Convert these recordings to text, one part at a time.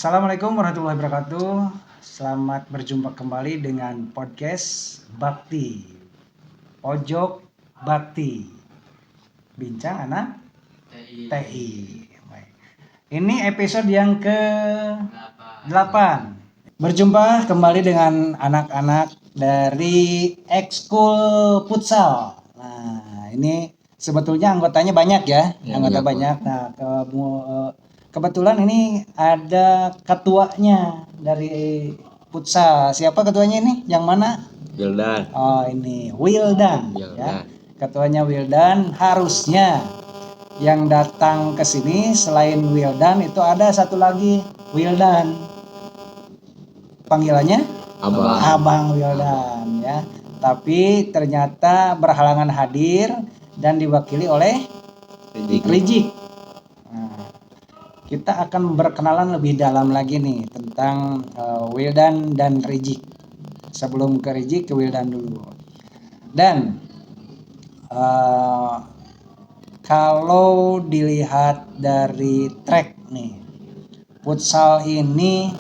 Assalamualaikum warahmatullahi wabarakatuh. Selamat berjumpa kembali dengan podcast Bakti. Pojok Bakti. Bincang anak TI. Baik. Ini episode yang ke-8. Berjumpa kembali dengan anak-anak dari ekskul futsal. Nah, ini sebetulnya anggotanya banyak ya, anggota banyak. Nah, kebetulan ini ada ketuanya dari futsal. Siapa ketuanya ini? Yang mana? Wildan. Oh, ini Wildan. Ya. Ketuanya Wildan. Harusnya yang datang ke sini selain Wildan itu ada satu lagi Wildan. Panggilannya Abang Wildan ya. Tapi ternyata berhalangan hadir dan diwakili oleh Rijik. Nah, kita akan berkenalan lebih dalam lagi nih tentang Wildan dan Rijik. Sebelum ke Rijik, ke Wildan dulu. Dan kalau dilihat dari track nih, futsal ini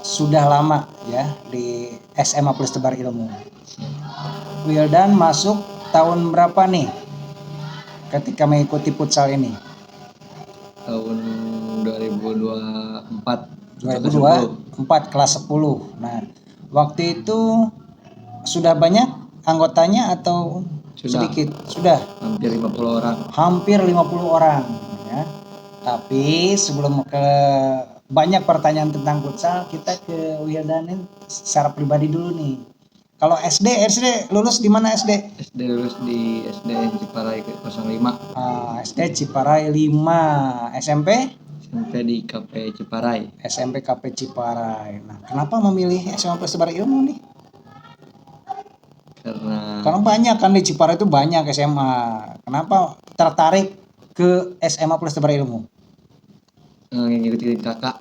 sudah lama ya di SMA Plus Tebar Ilmu. Wildan masuk tahun berapa nih ketika mengikuti futsal ini? Tahun 2024 kelas 10. Nah, waktu itu sudah banyak anggotanya atau sedikit? Sudah. Hampir 50 orang. Hampir 50 orang ya. Tapi sebelum ke banyak pertanyaan tentang futsal, kita ke Wildan secara pribadi dulu nih. Kalau SD lulus di mana SD? SD lulus di SD Ciparai 05. SD Ciparai 5. SMP? SMP di KP Ciparai. SMP KP Ciparai. Nah, kenapa memilih SMA Plus Tebar Ilmu nih? Karena banyak kan di Ciparai itu banyak SMA. Kenapa tertarik ke SMA Plus Tebar Ilmu? Ngikutin kakak.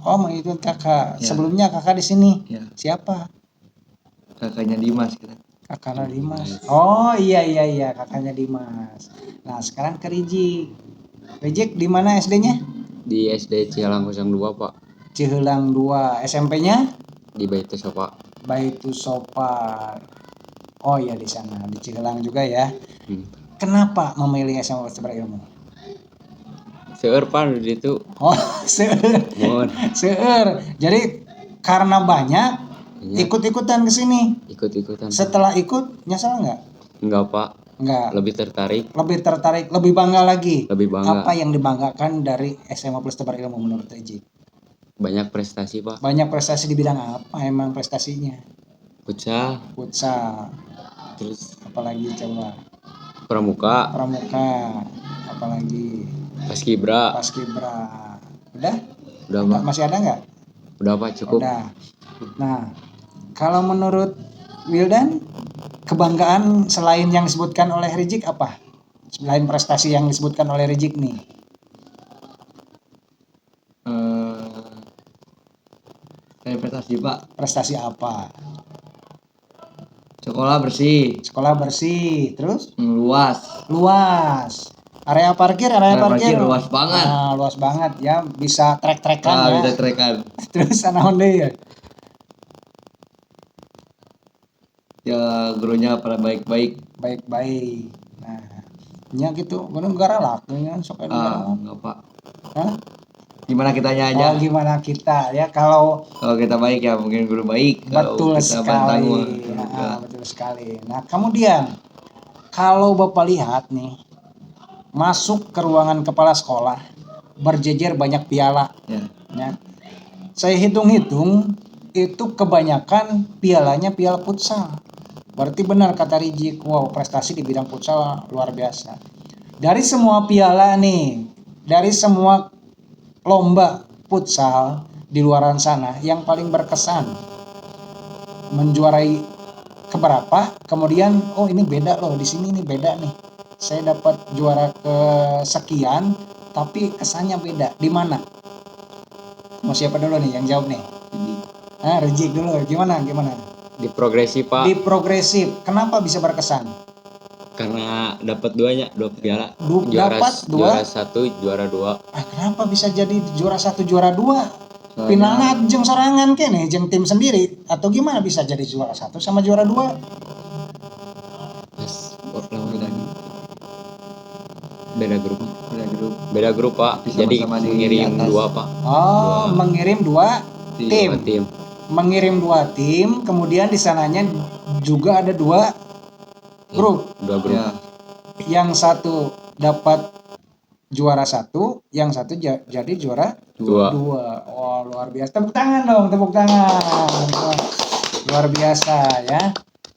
Oh, mengikuti kakak. Ya. Sebelumnya kakak di sini. Ya. Siapa? Kakaknya Dimas kita. Kakaknya Dimas. Oh iya kakaknya Dimas. Nah, sekarang ke Rijik. Rijik di mana SD-nya? Di SD Cihelang 02, Pak. Cihelang 2. SMP-nya? Di Baitu Sopa. Baitu Sopa. Oh iya di sana, di Cihelang juga ya. Kenapa memilih SMA Plus Tebar Ilmu? Seueur Pak di itu. Oh, seueur. Jadi karena banyak ikut-ikutan ke sini. Ikut-ikutan. Setelah ikut nyesel enggak? Enggak, Pak. Enggak. Lebih tertarik, lebih bangga lagi. Lebih bangga. Apa yang dibanggakan dari SMA Plus Tebar Ilmu menurut Rijik? Banyak prestasi, Pak. Banyak prestasi di bidang apa emang prestasinya? Futsal. Terus apalagi coba? Pramuka. Apalagi? Paskibra. Udah, Pak. Masih ada nggak? Udah, Pak, cukup. Udah. Nah, kalau menurut Wildan, kebanggaan selain yang disebutkan oleh Rijik apa? Selain prestasi yang disebutkan oleh Rijik nih. Prestasi, Pak. Prestasi apa? Sekolah bersih. Terus? Luas. Area parkir luas banget. Nah, luas banget ya, bisa trek-trekan ya. Bisa trekan. Terus anaon deui ya? Ya gurunya pada baik-baik. Nah, nya gitu, bener galak nya sok anu. Enggak, Pak. Hah? Gimana kitanya aja? Oh, gimana kita ya, kalau kita baik ya mungkin guru baik. Betul sekali. Nah, kemudian kalau Bapak lihat nih, masuk ke ruangan kepala sekolah, berjejer banyak piala. Ya. Saya hitung-hitung itu kebanyakan pialanya piala futsal. Berarti benar kata Rijik, wow, prestasi di bidang futsal luar biasa. Dari semua piala nih, dari semua lomba futsal di luaran sana, yang paling berkesan menjuarai keberapa? Kemudian, oh ini beda loh, di sini ini beda nih. Saya dapat juara ke sekian, tapi kesannya beda. Di mana? Mau siapa dulu nih yang jawab nih? Rijik dulu. Gimana? Di progresif, Pak. Di progresif. Kenapa bisa berkesan? Karena dapat dua piala. Dapat dua. Juara 1, juara 2. Kenapa bisa jadi juara 1 juara 2? Soalnya- Finalnya jeung sorangan kene jeung tim sendiri atau gimana bisa jadi juara 1 sama juara 2? Pas lawan lagi. Beda grup Pak. Tapi Jadi sama-sama di mengirim atas. 2 Pak. Mengirim 2 tim. Dua tim. Mengirim 2 tim, kemudian di sananya juga ada 2 grup. 2 grup. Ya. Yang satu dapat juara 1, yang satu jadi juara 2. 2. Wah, luar biasa. Tepuk tangan dong, tepuk tangan. Wah, luar biasa ya.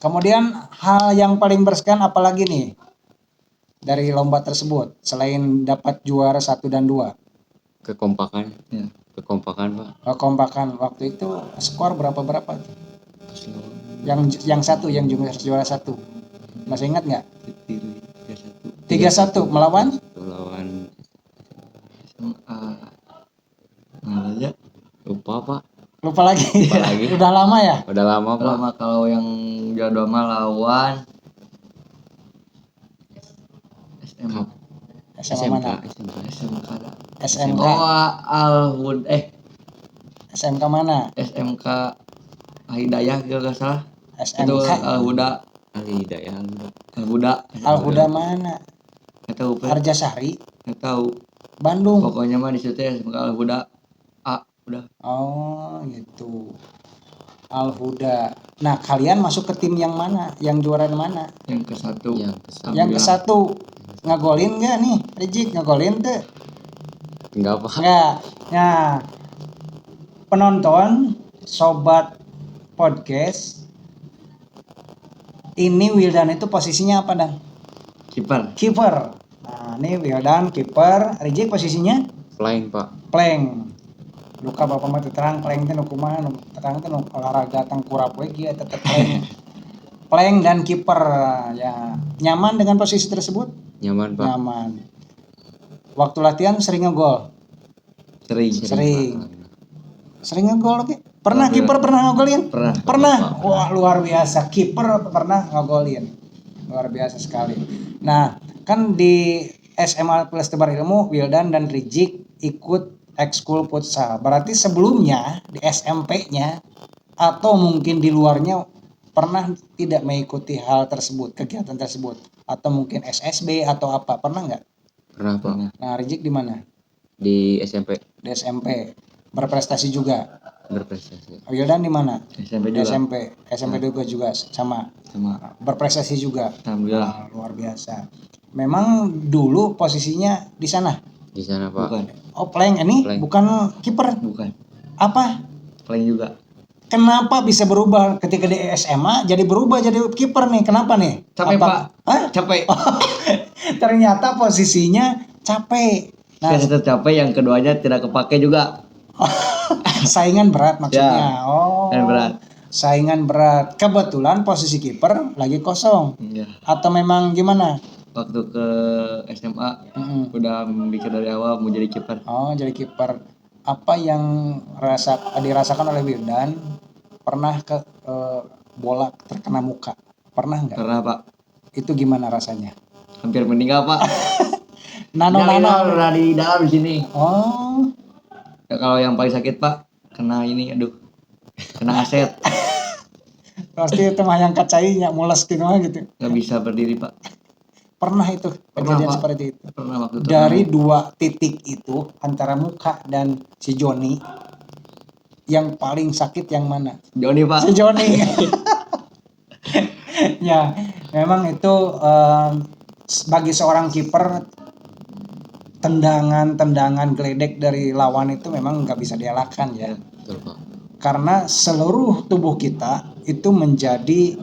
Kemudian hal yang paling berkesan apalagi nih dari lomba tersebut selain dapat juara 1 dan 2? Kekompakan. Ya. Kekompakan Pak. Kekompakan. Waktu itu skor berapa tuh? Pas lawan Yang satu yang juara 1. Masih ingat nggak? 3-1. 3-1 melawan aja. lupa Pak. lupa lagi. lagi. Udah lama ya? Udah lama Pak. Lama kalau yang juara 2 mah lawan Cup. SMA mana? SMK. SMK. SMK mana? SMK Hidayah kalau nggak salah. Itu SMK Al-Huda. Al-Huda mana? Nggak tahu Pak. Arjasari, Nggak tahu. Bandung. Pokoknya mah di situ SMK Al-Huda A udah. Oh gitu. Al-Huda. Nah kalian masuk ke tim yang mana? Yang juara mana? Yang ke satu. Yang ke 1. Ngagolin nggak nih? Rijik ngagolin tuh? Enggak Pak. Nggak. Nah penonton sobat podcast ini Wildan itu posisinya apa Dan? Kiper. Nah ini Wildan kiper, Rijik posisinya Flying Pak. plank. Luka bapak mah terang plank teh nu kumaha nu terang teh nu olahraga tengkurap we kieu tetep plank. Plank dan kiper ya. Nyaman dengan posisi tersebut? Nyaman Pak. Nyaman. Waktu latihan sering ngegol. Sering. Sering ngegol oke. Pernah kiper pernah ngegolin? Pernah. Wah, luar biasa. Kiper pernah ngegolin. Luar biasa sekali. Nah, kan di SMA Plus Tebar Ilmu Wildan dan Rijik ikut ekskul futsal. Berarti sebelumnya di SMP-nya atau mungkin di luarnya pernah tidak mengikuti hal tersebut, kegiatan tersebut, atau mungkin SSB atau apa? Pernah nggak? Pernah Pak. Nah, Rijik di mana? Di SMP. Di SMP. Berprestasi juga. Berprestasi. Wildan di mana? SMP juga. SMP juga sama. Berprestasi juga. Alhamdulillah. Luar biasa. Memang dulu posisinya di sana. Di sana Pak. Bukan. Oh, plank ini Plank. bukan kiper. Bukan. Apa? Paling juga. Kenapa bisa berubah ketika di SMA jadi berubah jadi kiper nih? Kenapa nih? Capek Pak. Hah? Capek. Ternyata posisinya capek. Nah, Saya capek, yang keduanya tidak kepake juga. saingan berat maksudnya. Ya, Oh. Saingan berat. Kebetulan posisi kiper lagi kosong. Iya. Atau memang gimana? Waktu ke SMA udah mikir dari awal mau jadi kiper. Oh, jadi kiper. Apa yang dirasakan oleh Wildan? Pernah ke bola terkena muka? Pernah nggak? Karena Pak Itu gimana rasanya? hampir meninggal Pak. Nano. Udah di dalam di sini. Oh, Ya, kalau yang paling sakit Pak kena ini, kena aset. pasti itu mah yang kacainya mules gitu mah gitu. Nggak bisa berdiri Pak. Pernah itu kejadian Pak. seperti itu. Pernah waktu itu. Dari 2 titik itu antara muka dan si Joni, yang paling sakit yang mana? Joni Pak. Si Joni. Ya, memang itu bagi seorang kiper tendangan geledek dari lawan itu memang nggak bisa dielakkan ya. Betul Pak. Karena seluruh tubuh kita itu menjadi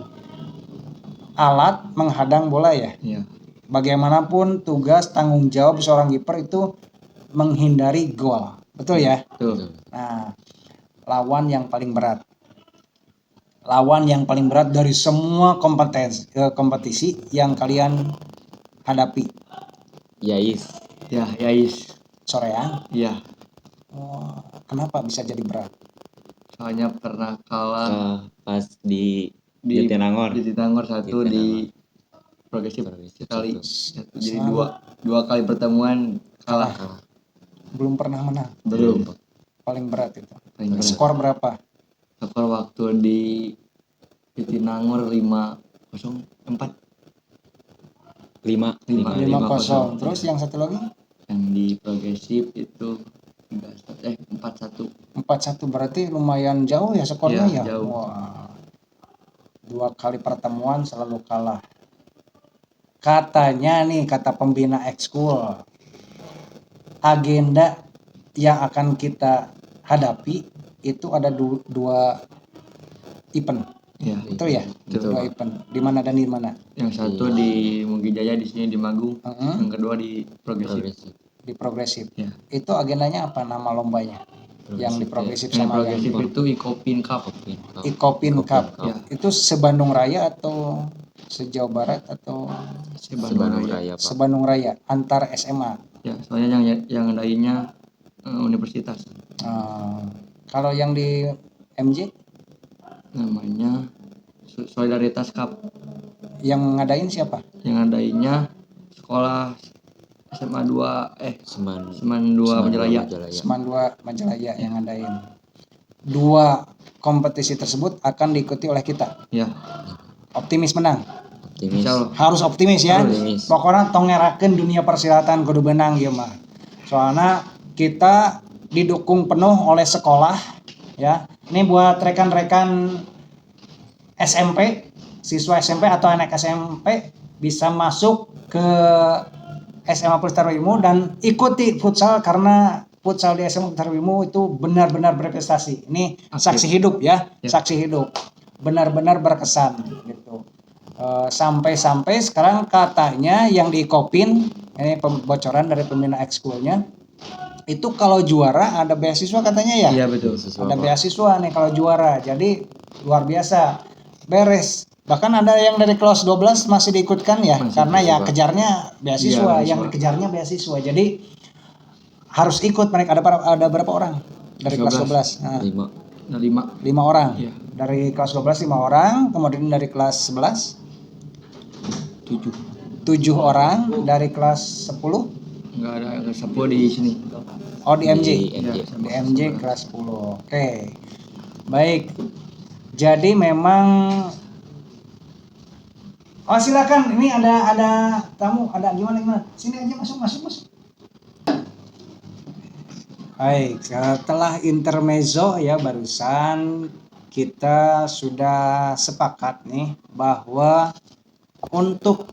alat menghadang bola ya. Iya. Bagaimanapun tugas tanggung jawab seorang kiper itu menghindari gol. Betul ya? Tuh. Nah, lawan yang paling berat. Lawan yang paling berat dari semua kompetisi yang kalian hadapi. Yais. Ya, Yais. Soreang. Iya. Oh, kenapa bisa jadi berat? Soalnya pernah kalah Pas di Jatinangor. Di Jatinangor 1 di progresif Progresif sekali. satu. Jadi Selalu dua kali pertemuan kalah. Kalah. belum pernah menang. Belum. Pak. Paling berat itu. Paling berat. Skor berapa? Skor waktu di Jatinangor 5-0-4 5 5. 5-0. 5-0. Terus yang satu lagi yang di progresif itu 4-1. 4-1, berarti lumayan jauh ya skornya Iya, ya. jauh. Wah. 2 kali pertemuan selalu kalah. Katanya nih, kata pembina ekskul, agenda yang akan kita hadapi itu ada dua event. Iya. Betul ya? Betul, Dua Pak. event. Di mana dan di mana? Yang satu di Mugi Jaya, di sini di Magung. Heeh. Yang kedua di progresif. Progresif. Di progresif. Ya. Itu agendanya apa nama lombanya? Yang di progresif Yang sama yang progresif itu Ikopin Cup. Ikopin Cup. Ya. Itu se-Bandung Raya atau se-Jawa Barat atau Sebandung Raya, Pak. se-Bandung Raya antar SMA? Ya, soalnya yang ngadainnya universitas. Kalau yang di MJ Namanya Solidaritas Cup. yang ngadain siapa? Yang ngadainnya sekolah SMA 2 Seman 2 Majalaya. Seman 2 Majalaya yang ngadain. Dua kompetisi tersebut akan diikuti oleh kita. Ya, Optimis menang. Optimis. insya Allah. Harus optimis ya. Optimis. Pokoknya tong ngerakeun dunia persilatan kudu benang ieu mah. Soalnya kita didukung penuh oleh sekolah ya. Ini buat rekan-rekan SMP, siswa SMP atau anak SMP bisa masuk ke SMA Putra Wimu dan ikuti futsal, karena futsal di SMA Putra Wimu itu benar-benar berprestasi. Ini saksi hidup ya, saksi hidup. Benar-benar berkesan gitu. Sampai-sampai sekarang katanya yang di Ikopin, ini bocoran dari pembina ekskulnya, itu kalau juara ada beasiswa katanya ya. Iya, betul. Ada beasiswa nih kalau juara. Jadi luar biasa. Beres. Bahkan ada yang dari kelas 12 masih diikutkan ya, karena ya kejarnya beasiswa, Iya, yang dikejarnya beasiswa. Jadi harus ikut mereka. Ada berapa orang dari kelas 12? Nah, 5. 5 orang. Iya. Dari kelas 12 5 orang, kemudian dari kelas 11 7 orang, dari kelas 10 Enggak ada yang sepuh di sini. oh di MJ. Di Di MJ kelas 10. Oke. Baik. Jadi memang silakan, ini ada tamu, ada gimana? Sini aja, masuk. Baik, setelah intermezzo ya barusan kita sudah sepakat nih bahwa untuk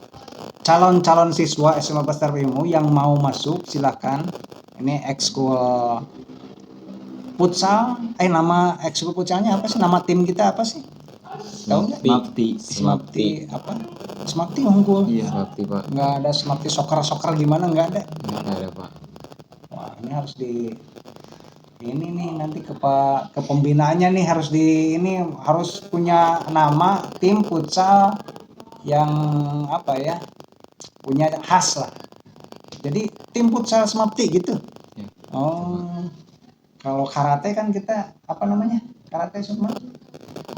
calon-calon siswa SMA Pasar Wimu yang mau masuk silakan. Ini ekskul futsal, nama ekskul futsalnya apa sih? Nama tim kita apa sih? Tahu nggak? Smapti apa? Smapti unggul. Iya. Smapti, Pak. Nggak ada Smapti soccer gimana, nggak ada. Enggak ada, Pak. Wah, ini harus ini nih nanti ke pembinaannya nih harus punya nama tim futsal yang apa ya, punya khas lah. Jadi tim futsal Smapti gitu. Ya. Kalau karate kan kita apa namanya, karate semua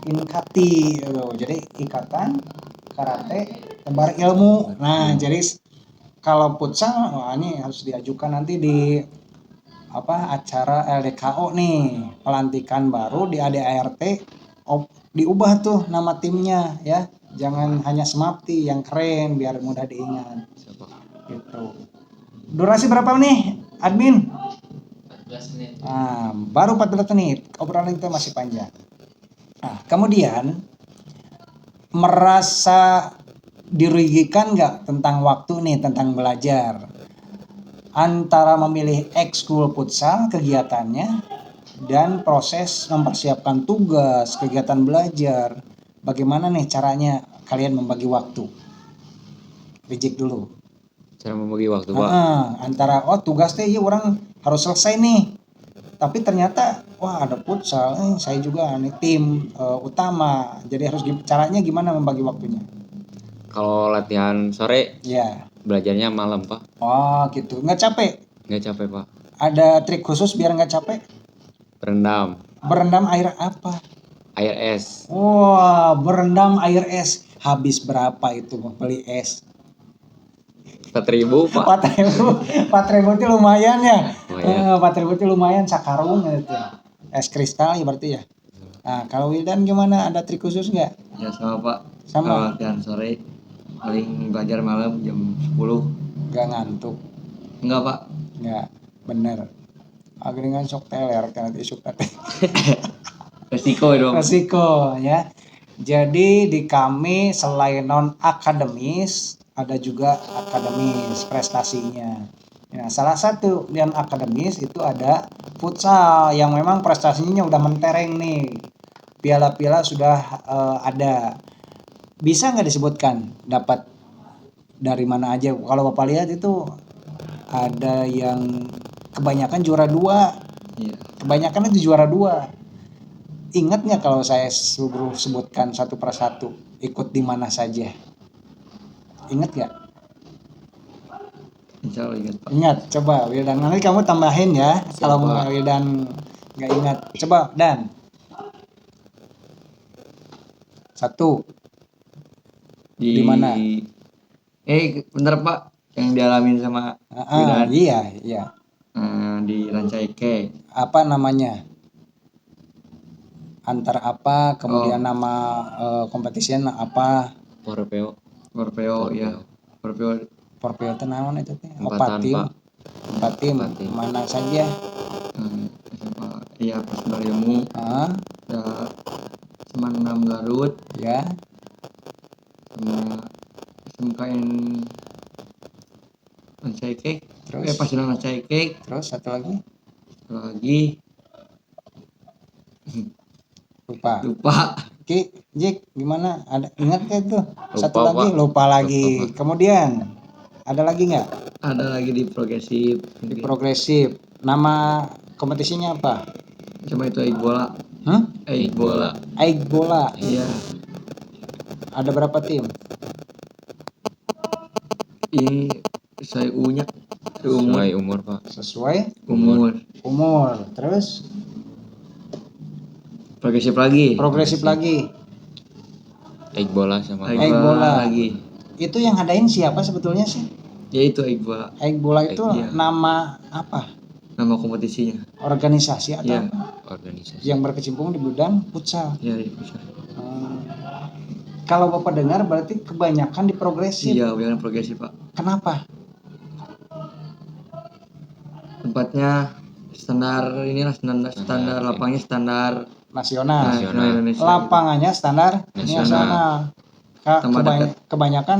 Inkati gitu. Jadi ikatan karate tebar ilmu. Nah jadi kalau futsal, ini harus diajukan nanti di acara LDKO nih, pelantikan baru di ADART, diubah tuh nama timnya ya, jangan hanya Smapti, yang keren biar mudah diingat gitu. Durasi berapa nih admin? 14 menit. Baru 14 menit, obrolan kita masih panjang. Kemudian merasa dirugikan nggak tentang waktu nih, tentang belajar? Antara memilih ekskul futsal kegiatannya dan proses mempersiapkan tugas, kegiatan belajar. Bagaimana nih caranya kalian membagi waktu? Reject dulu. Cara membagi waktu, Pak. Antara tugas teh iya orang harus selesai nih. Tapi ternyata ada futsal, saya juga nih tim utama. Jadi harus caranya gimana membagi waktunya? Kalau latihan sore, Ya. belajarnya malam, Pak. Gitu. Nggak capek? Nggak capek, Pak. Ada trik khusus biar nggak capek? Berendam. Berendam air apa? Air es. Berendam air es. Habis berapa itu beli es? 4.000 Pak. 4.000 itu lumayan ya. Lumayan. 4.000 itu lumayan sakarung gitu. Es kristal ya berarti ya. Nah, kalau Wildan gimana? Ada trik khusus nggak? Ya sama Pak. Sama. Kalau latihan sore paling belajar malam jam 10. Nggak ngantuk? Enggak Pak. Nggak, bener. Agringan sok teler kan nanti suka Resiko dong. resiko ya. Jadi di kami selain non akademis ada juga akademis prestasinya. Ya, salah satu yang akademis itu ada futsal yang memang prestasinya udah mentereng nih. Piala-piala sudah ada. Bisa nggak disebutkan dapat dari mana aja? Kalau Bapak lihat itu ada yang kebanyakan juara 2. Iya. Kebanyakan itu juara 2. Ingat nggak kalau saya suruh sebutkan satu persatu ikut di mana saja? Ingat nggak? Insya Allah ingat Pak. Ingat, coba Wildan. Nanti kamu tambahin ya. Siap, Kalau Pak. Wildan nggak ingat, coba Dan. 1. Di mana? Bentar Pak. Yang dialamin sama Wildan. Iya. Di Rancaike. Apa namanya? Antar apa? Kemudian nama kompetisinya apa? Porpeo. Scorpio ya. Scorpio Porpio itu naon itu teh? Empatan, Tim. Pak. 4 tim. 4 tim. Mana saja? SMA iya pas Ilmu Ah, ya Seman 6 Garut ya. sama SMKN Rancaike. Terus Pasundan Rancaike. terus satu lagi Lagi lupa. Ki, Jik, gimana? Ada ingat gak itu? Satu Lupa, lagi Pak. lupa lagi. Lupa, Pak. Kemudian ada lagi nggak? Ada lagi di progresif. Di progresif. Nama kompetisinya apa? Cuma itu Aik Bola. Aik bola. Aik bola. Iya. Ada berapa tim? Ini saya unya Sesuai umur Pak. Sesuai umur. Terus Progresif lagi. progresif lagi. Aik bola sama Aik Aik bola. lagi. Itu yang ngadain siapa sebetulnya sih? Ya itu Aik Bola. Aik bola itu Iya. nama apa? Nama kompetisinya. Organisasi atau Iya. apa? organisasi. Yang berkecimpung di bidang futsal. Ya itu. Hmm. Kalau Bapak dengar berarti kebanyakan di progresif. Iya, biar progresif Pak. Kenapa? Tempatnya standar inilah standar lapangnya standar Nasional. Nasional. Indonesia. Lapangannya standar Nasional. nasional. Tambah dekat. Kebanyakan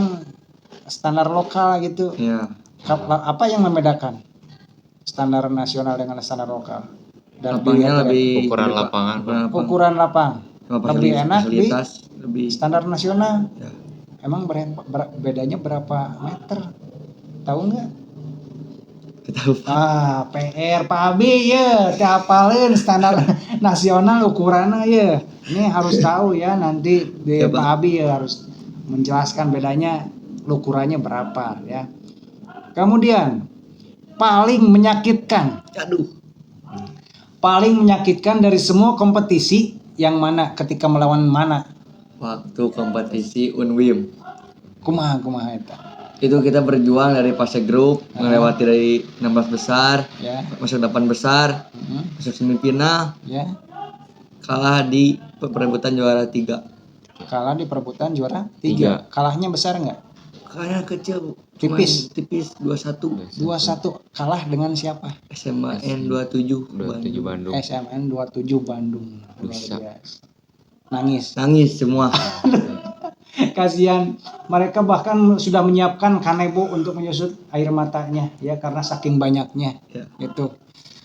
standar lokal gitu. Iya. Apa yang membedakan standar nasional dengan standar lokal? Dan Lapangnya dilihat dari lebih Ukuran gede, Pak. lapangan, Pak. ukuran lapang. Sama Lebih enak di fasilitas lebih standar nasional. ya. Emang bedanya berapa meter? Tahu nggak? Kita lupa. PR Pak Abi ya, hafalin standar nasional ukurannya ya. Ini harus tahu ya nanti di Ya, Pak Pak. Abi ya harus menjelaskan bedanya ukurannya berapa ya. Kemudian paling menyakitkan, paling menyakitkan dari semua kompetisi yang mana ketika melawan mana? Waktu kompetisi Unwim Kumaha eta. itu kita berjuang dari fase grup melewati dari 16 besar Ya. masuk 8 besar Mhm. masuk semifinal Ya. kalah di perebutan juara 3. Kalah di perebutan juara 3. Tiga. Kalahnya besar nggak? Kayaknya kecil Bu. Tipis. Tipis 2-1 2-1. Kalah dengan siapa? SMAN 27 27 Bandung. SMN 27 Bandung. Luar Bisa. biasa. Nangis. nangis semua. Kasihan. Mereka bahkan sudah menyiapkan kanebo untuk menyusut air matanya ya karena saking banyaknya. Ya. Itu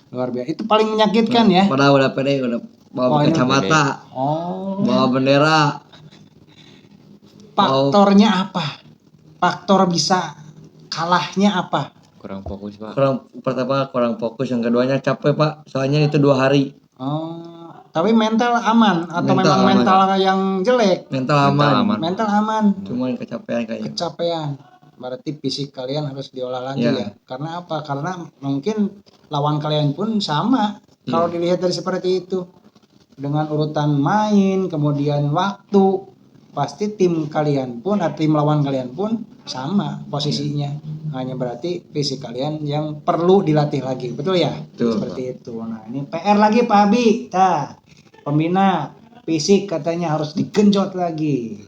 luar biasa. Itu paling menyakitkan ya. Padahal udah pede udah bawa Oh, ini kacamata, Oh. bawa bendera. Faktornya apa? Faktor bisa kalahnya apa? Kurang fokus Pak. Pertama kurang fokus, yang keduanya capek Pak, soalnya itu 2 hari. Oh, tapi mental aman atau Mental memang aman. mental yang jelek? Mental Mental aman. aman. Mental aman. Cuman kecapean kayaknya. Kecapean. Berarti fisik kalian harus diolah lagi Ya. ya. Karena apa? Karena mungkin lawan kalian pun sama. Kalau dilihat dari seperti itu. Dengan urutan main, kemudian waktu, pasti tim kalian pun atau tim lawan kalian pun sama posisinya. hanya berarti fisik kalian yang perlu dilatih lagi, betul ya? Betul, Seperti itu. Nah ini PR lagi Pak Abi, pembina fisik katanya harus digenjot lagi.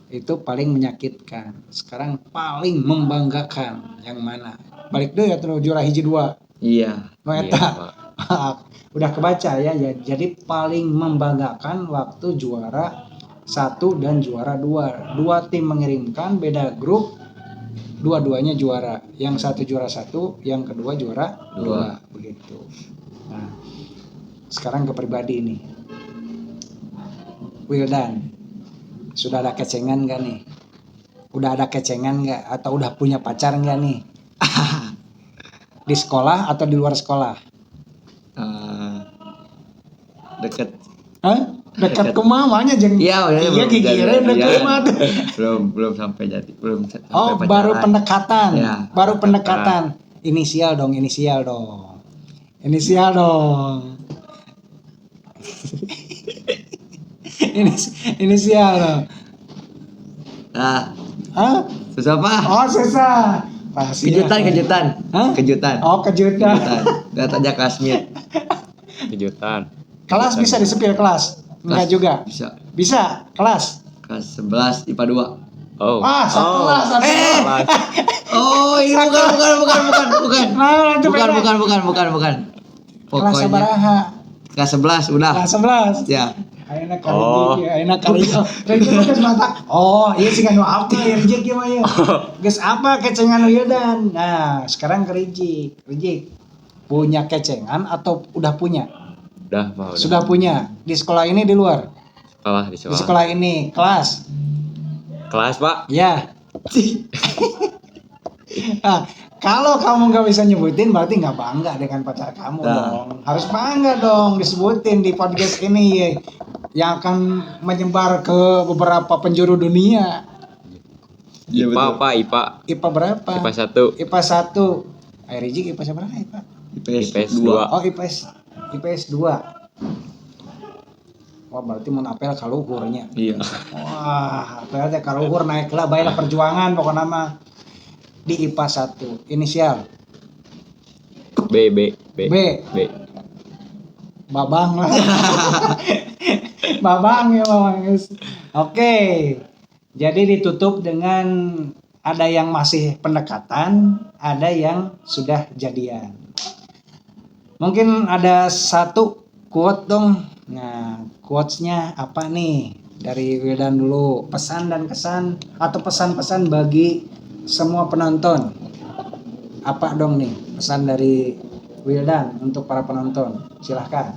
Itu paling menyakitkan. Sekarang paling membanggakan yang mana? Balik deh ya terus juara hiji 2. Iya. No Iya, eta. Pak. Udah kebaca ya. Jadi paling membanggakan waktu juara 1 dan juara 2. Dua tim mengirimkan beda grup. Dua-duanya juara. Yang satu juara 1, yang kedua juara 2. Begitu. Nah, sekarang ke pribadi nih. Wildan, sudah ada kecengan gak nih? Udah ada kecengan gak? Atau udah punya pacar gak nih? Di sekolah atau di luar sekolah? Deket. Hah? Dekat ke mamanya jeung. Iya, gigireun dekat mah tuh. Belum sampai jadi, belum sampai Oh, pacaran. baru pendekatan. Ya, Baru pendekatan. Inisial dong. Inisial dong. Inisial dong. Hah? Susah Pak. Oh, susah. Rahasia. Kejutan. Hah? Kejutan. Oh, kejutan. Lihat aja kelasnya. Kejutan. Kelas bisa disepil kelas? Enggak juga. Bisa. Kelas. Kelas 11 IPA 2. Oh. Sekelas. Oh, ini bukan. Nah, itu beda. Bukan. Kelas sabaraha? Kelas 11 udah. Kelas 11. Ya. Ayeuna kali. Rejeki geus mata. Oh, ieu sih kan apa rejeki mah ieu. Geus apa kecengan Wildan. Nah, sekarang ke Rijik. Punya kecengan atau udah punya? Udah, Pak. Udah. Sudah punya. Di sekolah ini di luar? Di Di sekolah. sekolah ini, kelas. Kelas, Pak. Ya. Nah, kalau kamu nggak bisa nyebutin berarti nggak bangga dengan pacar kamu dong. Harus bangga dong disebutin di podcast ini ya, yang akan menyebar ke beberapa penjuru dunia. Iya, IPA, betul. Pak, IPA. IPA berapa? IPA 1. IPA 1. Rijik IPA berapa IPA? IPS 2. Oh, IPS 2. Wah, berarti mun apel kaluhurnya. Iya. Wah, apel teh kaluhur naik lah bae perjuangan pokokna mah. Di IPA 1, inisial B. Babang lah. Babang ya Babang. Oke. Jadi ditutup dengan ada yang masih pendekatan, ada yang sudah jadian. Mungkin ada satu quote dong. Nah, quotes-nya apa nih? Dari Wildan dulu. Pesan dan kesan atau pesan-pesan bagi semua penonton. Apa dong nih pesan dari Wildan untuk para penonton? Silahkan.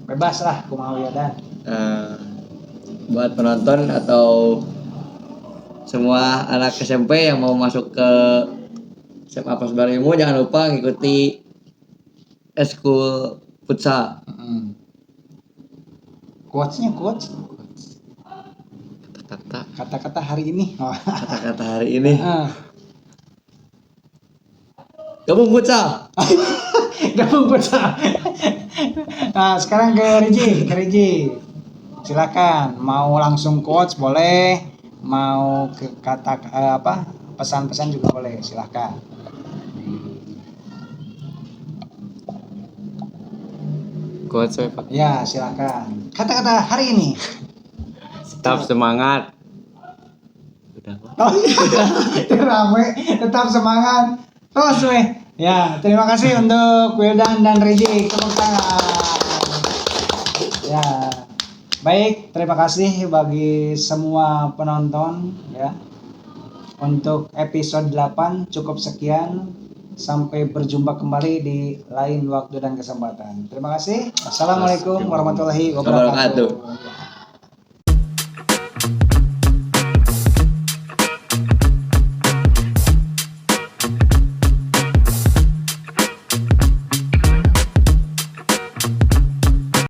Bebas lah kumaha Wildan. Buat penonton atau semua anak SMP yang mau masuk ke SMA Pasbar Ilmu, jangan lupa ngikuti eskul futsal. Quotes Kata-kata. kata-kata hari ini. Kata-kata hari ini. Gabung futsal. Gabung futsal. Nah, sekarang ke Riji. Silakan. Mau langsung quotes boleh, mau ke kata pesan-pesan juga boleh. Silakan. Kuat saya, Pak. Ya, silakan. Kata-kata hari ini. Tetap semangat. Udah, Pak. Rame, tetap semangat. Terus weh. Ya, terima kasih untuk Wildan dan Riji. Tepuk tangan. Ya. Baik, terima kasih bagi semua penonton ya. Untuk episode 8 cukup sekian. Sampai berjumpa kembali di lain waktu dan kesempatan. Terima kasih. Assalamualaikum warahmatullahi wabarakatuh.